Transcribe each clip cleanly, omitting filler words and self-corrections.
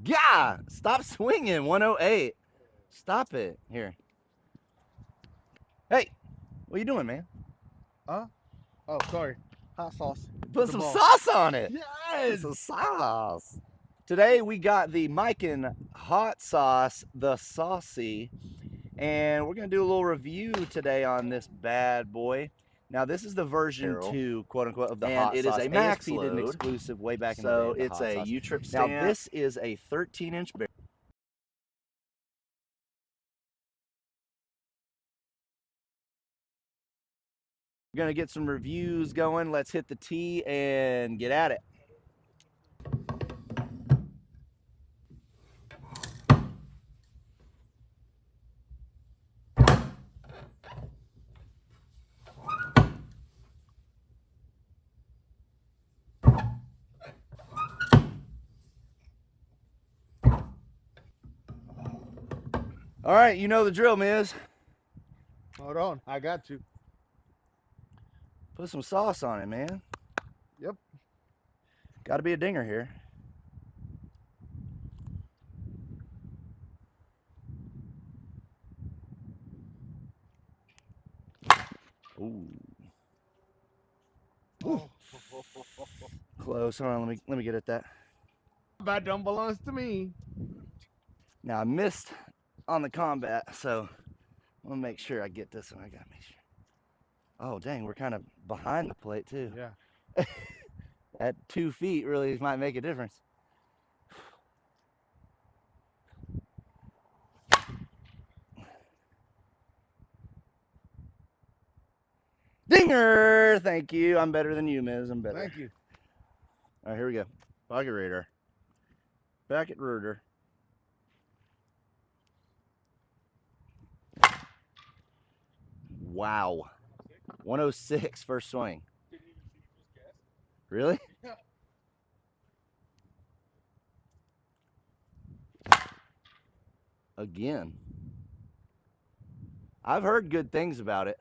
Yeah, stop swinging. 108. Stop it. Here. Hey, what are you doing, man? Huh? Oh, sorry. Hot sauce. Put some sauce on it. Yes. Some sauce. Today we got the Miken hot sauce, the Saucy, and we're gonna do a little review today on this bad boy. Now this is the version 2, quote unquote, of the and hot it is sauce. a max ASP did an load, exclusive way back in the so day. it's a U-trip Now stamp. this is a 13-inch barrel. We're gonna get some reviews going. Let's hit the tee and get at it. All right, you know the drill, Miz. Hold on. I got you. Put some sauce on it, man. Yep. Got to be a dinger here. Ooh. Oh. Close. Hold on, let me get at that. That don't belongs to me. Now I missed on the combat, so I'm gonna make sure I get this one. I gotta make sure. Oh dang, we're kind of behind the plate too. Yeah. At 2 feet really might make a difference. Dinger! Thank you. I'm better than you, Miz. I'm better. Thank you. All right, here we go. Pocket radar. Back at rooter. Wow. 106 first swing. Really? Yeah. Again. I've heard good things about it.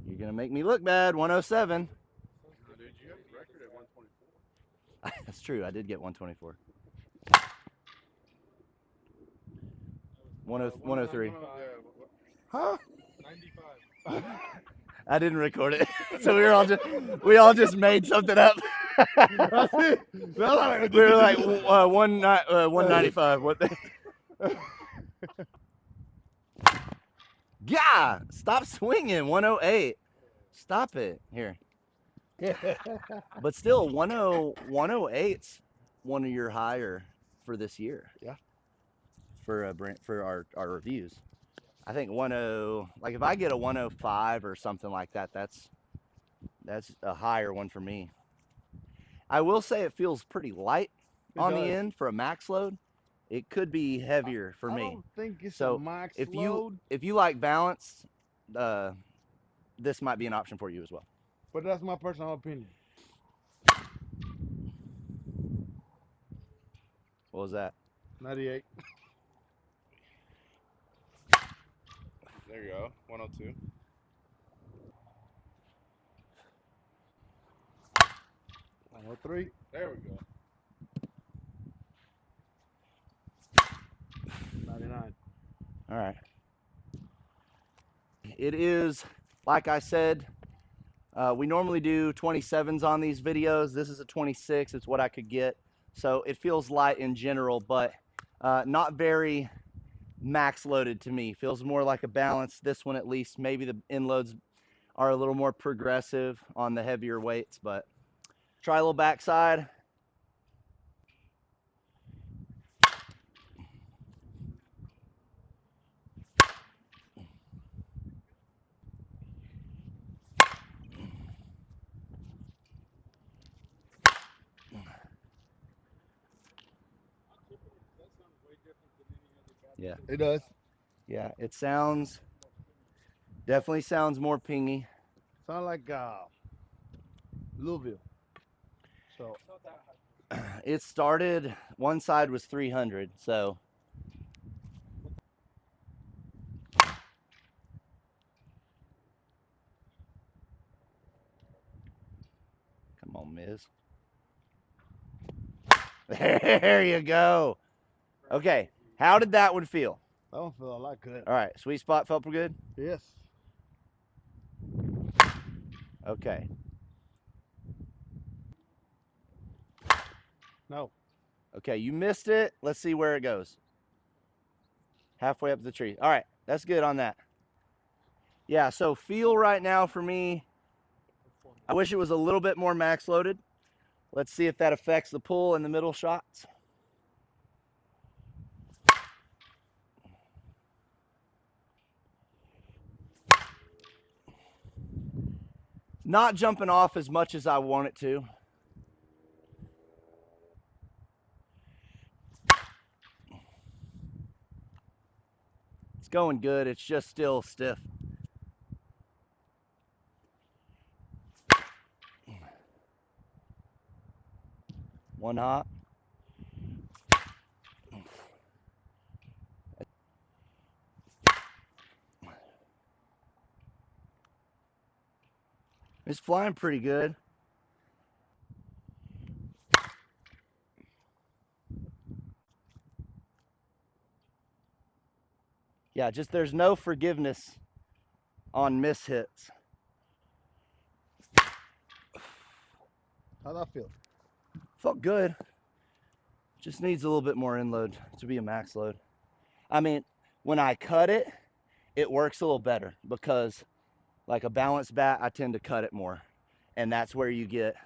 You're gonna make me look bad. 107. Dude, you have the record at 124. That's true. I did get 124. 103. Huh? 95. I didn't record it, so we all just made something up. That's it. We were like 195. What? Yeah, stop swinging. 108. Stop it. Here. But still, 108's one of your higher for this year. Yeah. For our reviews. I think 10, like if I get a 105 or something like that, that's a higher one for me. I will say it feels pretty light on the end for a max load. It could be heavier for me. I don't think it's So a max if load, you like balance, this might be an option for you as well. but that's my personal opinion. What was that? 98. There you go. 102. 103. There we go. 99. All right. It is, like I said, we normally do 27s on these videos. This is a 26. It's what I could get. So it feels light in general, but not very max loaded to me. Feels more like a balance. This one at least. Maybe the endloads are a little more progressive on the heavier weights, but try a little backside. Yeah. It does. Yeah, it definitely sounds more pingy. Sound like Louisville. So It started, one side was 300, so. Come on, Miz. There you go. Okay, how did that one feel? That one felt a lot good. All right, sweet spot felt good? Yes. Okay. No. Okay, you missed it. Let's see where it goes. Halfway up the tree. All right, that's good on that. Yeah, so feel right now for me, I wish it was a little bit more max loaded. Let's see if that affects the pull in the middle shots. Not jumping off as much as I want it to. It's going good, it's just still stiff. One hop. It's flying pretty good. Yeah, just there's no forgiveness on miss hits. How'd that feel? Felt good. Just needs a little bit more inload to be a max load. I mean, when I cut it, it works a little better because like a balanced bat, I tend to cut it more. And that's where you get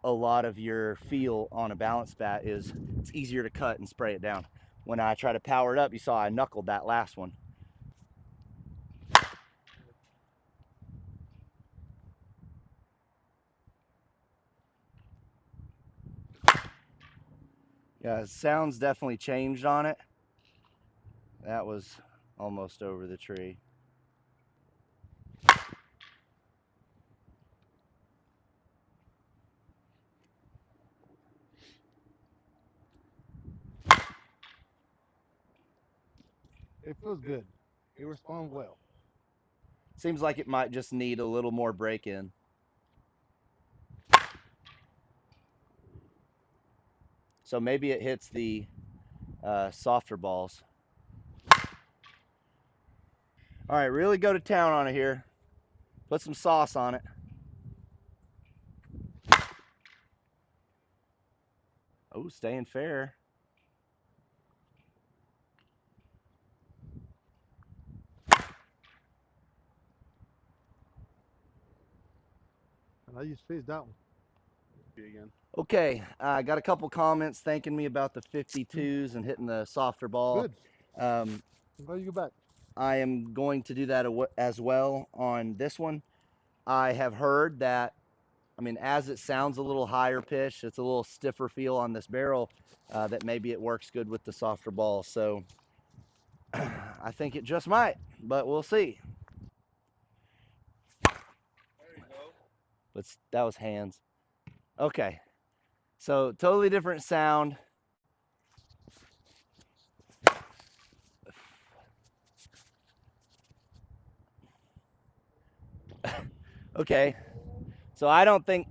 a lot of your feel on a balanced bat is it's easier to cut and spray it down. When I try to power it up, you saw I knuckled that last one. Yeah, sound's definitely changed on it. That was almost over the tree. It feels good. It responds well. Seems like it might just need a little more break in. So maybe it hits the softer balls. All right, really go to town on it here. Put some sauce on it. Oh, staying fair. And I just faced that one. Again. Okay, I got a couple comments thanking me about the 52s and hitting the softer ball. Good. Um, I'm glad you go back. I am going to do that as well on this one. I have heard that, I mean, as it sounds a little higher pitch, it's a little stiffer feel on this barrel, that maybe it works good with the softer ball. So I think it just might, but we'll see. There you go. But that was hands. Okay, so totally different sound. Okay, so I don't think,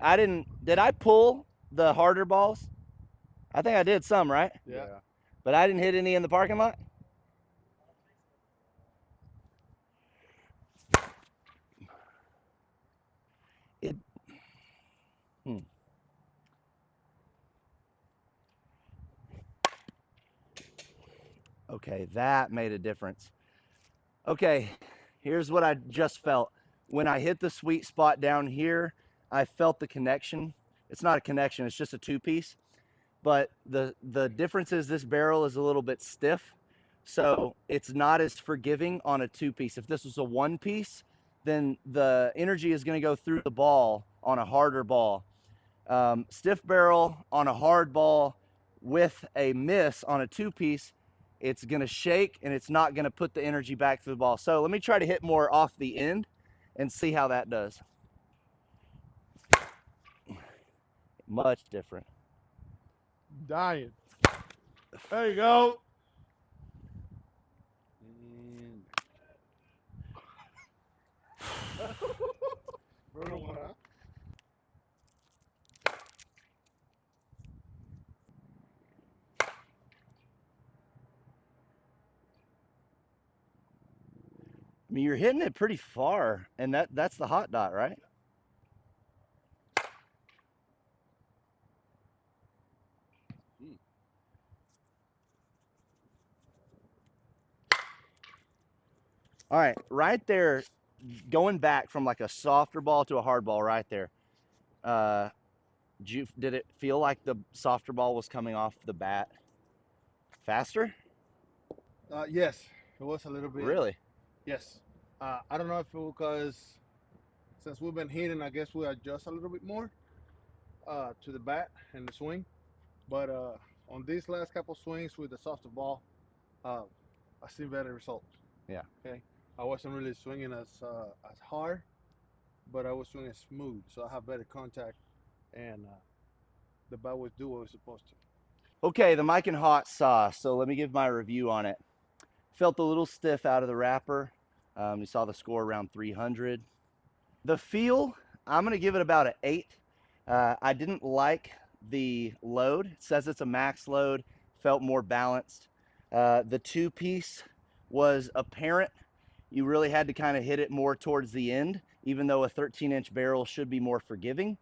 did I pull the harder balls? I think I did some, right? Yeah. But I didn't hit any in the parking lot? Okay, that made a difference. Okay, here's what I just felt. When I hit the sweet spot down here, I felt the connection. It's not a connection, it's just a two-piece. But the difference is this barrel is a little bit stiff, so it's not as forgiving on a two-piece. If this was a one-piece, then the energy is going to go through the ball on a harder ball. Stiff barrel on a hard ball with a miss on a two-piece, it's going to shake and it's not going to put the energy back through the ball. So let me try to hit more off the end and see how that does. Much different. Dying. There you go. Brutal one, huh? mean, you're hitting it pretty far, and that's the hot dot, right? All right, right there, going back from like a softer ball to a hard ball right there. Did it feel like the softer ball was coming off the bat faster? Yes, it was a little bit. Really? Yes. I don't know if it was because since we've been hitting, I guess we adjust a little bit more to the bat and the swing. But on these last couple swings with the softer ball, I seen better results. Yeah. Okay. I wasn't really swinging as hard, but I was swinging smooth, so I have better contact, and the bat would do what it was supposed to. Okay, the Miken hot sauce. So let me give my review on it. Felt a little stiff out of the wrapper. You saw the score around 300. The feel, I'm gonna give it about an 8. I didn't like the load. It says it's a max load. Felt more balanced. The 2-piece was apparent. You really had to kind of hit it more towards the end, even though a 13-inch barrel should be more forgiving.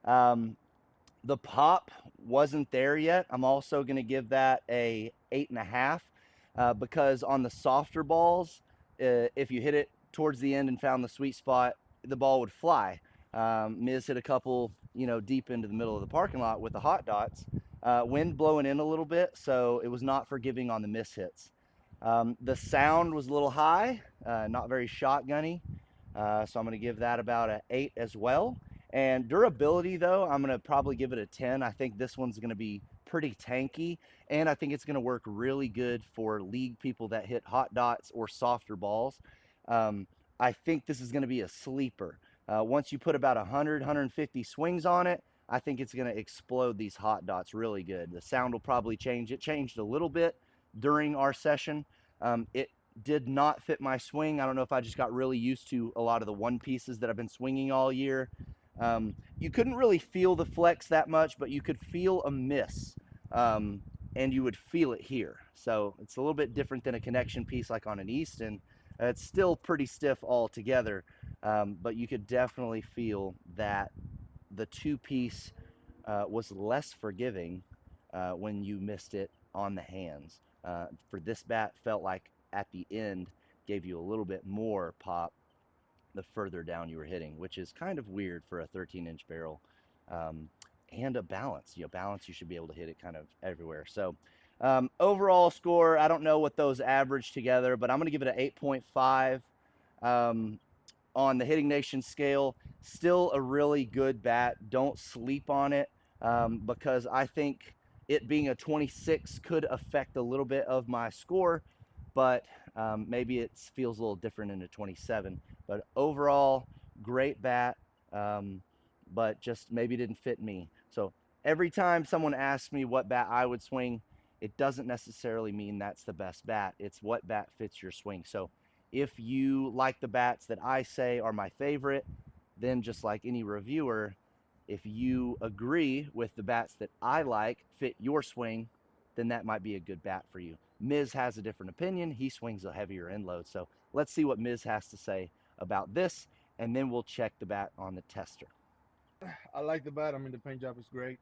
The pop wasn't there yet. I'm also going to give that a 8.5 because on the softer balls, if you hit it towards the end and found the sweet spot, the ball would fly. Miz hit a couple, deep into the middle of the parking lot with the hot dots. Wind blowing in a little bit, so it was not forgiving on the miss hits. The sound was a little high, not very shotgunny, so I'm going to give that about an 8 as well. And durability, though, I'm going to probably give it a 10. I think this one's going to be pretty tanky, and I think it's going to work really good for league people that hit hot dots or softer balls. I think this is going to be a sleeper. Once you put about 100, 150 swings on it, I think it's going to explode these hot dots really good. The sound will probably change. It changed a little bit during our session. It did not fit my swing. I don't know if I just got really used to a lot of the 1-pieces that I've been swinging all year. You couldn't really feel the flex that much, but you could feel a miss, and you would feel it here. So it's a little bit different than a connection piece like on an Easton. It's still pretty stiff altogether, but you could definitely feel that the 2-piece was less forgiving when you missed it on the hands. For this bat, felt like at the end gave you a little bit more pop the further down you were hitting, which is kind of weird for a 13-inch barrel. And a balance. Balance, you should be able to hit it kind of everywhere. So overall score, I don't know what those average together, but I'm going to give it an 8.5 on the Hitting Nation scale. Still a really good bat. Don't sleep on it because I think it being a 26 could affect a little bit of my score, but maybe it feels a little different in a 27. But overall, great bat, but just maybe didn't fit me. So every time someone asks me what bat I would swing, it doesn't necessarily mean that's the best bat. It's what bat fits your swing. So if you like the bats that I say are my favorite, then just like any reviewer, if you agree with the bats that I like fit your swing, then that might be a good bat for you. Miz has a different opinion. He swings a heavier end load. So let's see what Miz has to say about this, and then we'll check the bat on the tester. I like the bat. I mean, the paint job is great.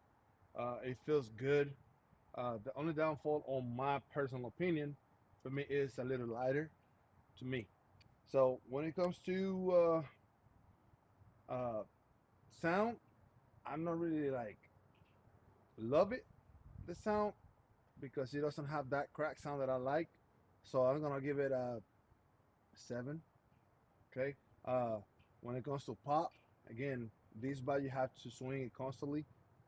It feels good. The only downfall, on my personal opinion, for me is a little lighter to me. So when it comes to sound, I'm not really love it, the sound, because it doesn't have that crack sound that I like. So I'm gonna give it a 7. Okay. When it comes to pop, again, this bat you have to swing it constantly,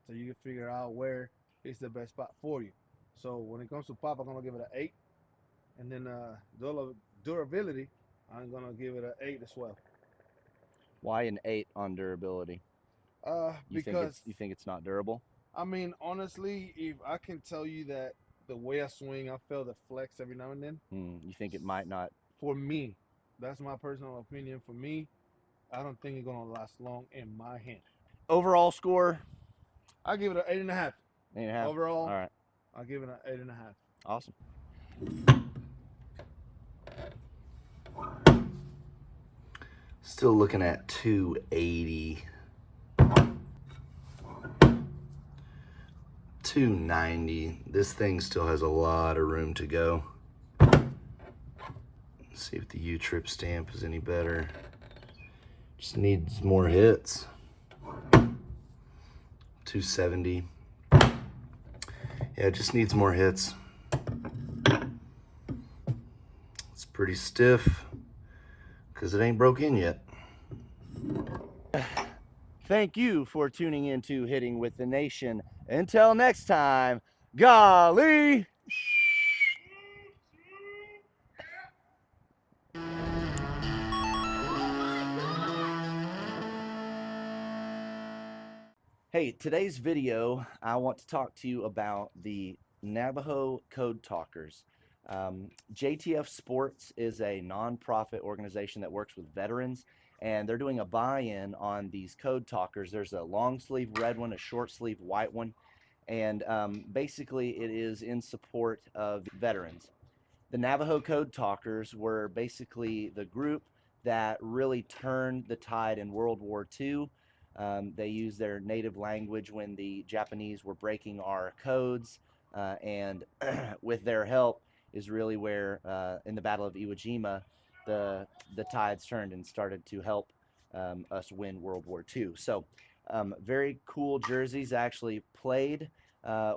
so you can figure out where is the best spot for you. So when it comes to pop, I'm gonna give it an 8, and then durability, I'm gonna give it an 8 as well. Why an 8 on durability? Because you think it's not durable? I mean, honestly, if I can tell you that the way I swing, I feel the flex every now and then. You think it might not? For me, that's my personal opinion. For me, I don't think it's gonna last long in my hand. Overall score? I give it an 8.5. 8.5. Overall, all right. I'll give it an 8.5. Awesome. Still looking at 280. 290. This thing still has a lot of room to go. Let's see if the U-trip stamp is any better. Just needs more hits. 270. Yeah, it just needs more hits. It's pretty stiff because it ain't broke in yet. Thank you for tuning in to Hitting with the Nation. Until next time, golly! Hey, today's video, I want to talk to you about the Navajo Code Talkers. JTF Sports is a nonprofit organization that works with veterans, and they're doing a buy-in on these Code Talkers. There's a long sleeve red one, a short sleeve white one, and basically it is in support of veterans. The Navajo Code Talkers were basically the group that really turned the tide in World War II. They used their native language when the Japanese were breaking our codes, and with their help is really where, in the Battle of Iwo Jima, the tides turned and started to help us win World War II. So very cool jerseys. I actually played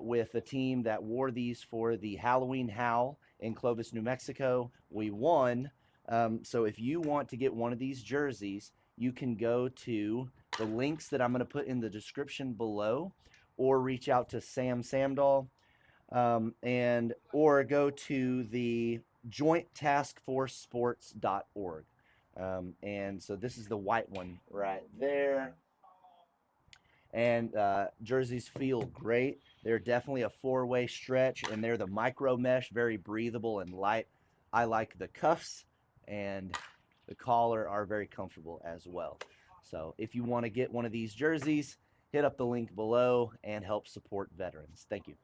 with a team that wore these for the Halloween Howl in Clovis, New Mexico. We won. So if you want to get one of these jerseys, you can go to the links that I'm going to put in the description below, or reach out to Sam Samdahl, or go to the jointtaskforcesports.org. And so this is the white one right there. And jerseys feel great. They're definitely a four-way stretch, and they're the micro mesh, very breathable and light. I like the cuffs, and the collar are very comfortable as well. So if you want to get one of these jerseys, hit up the link below and help support veterans. Thank you.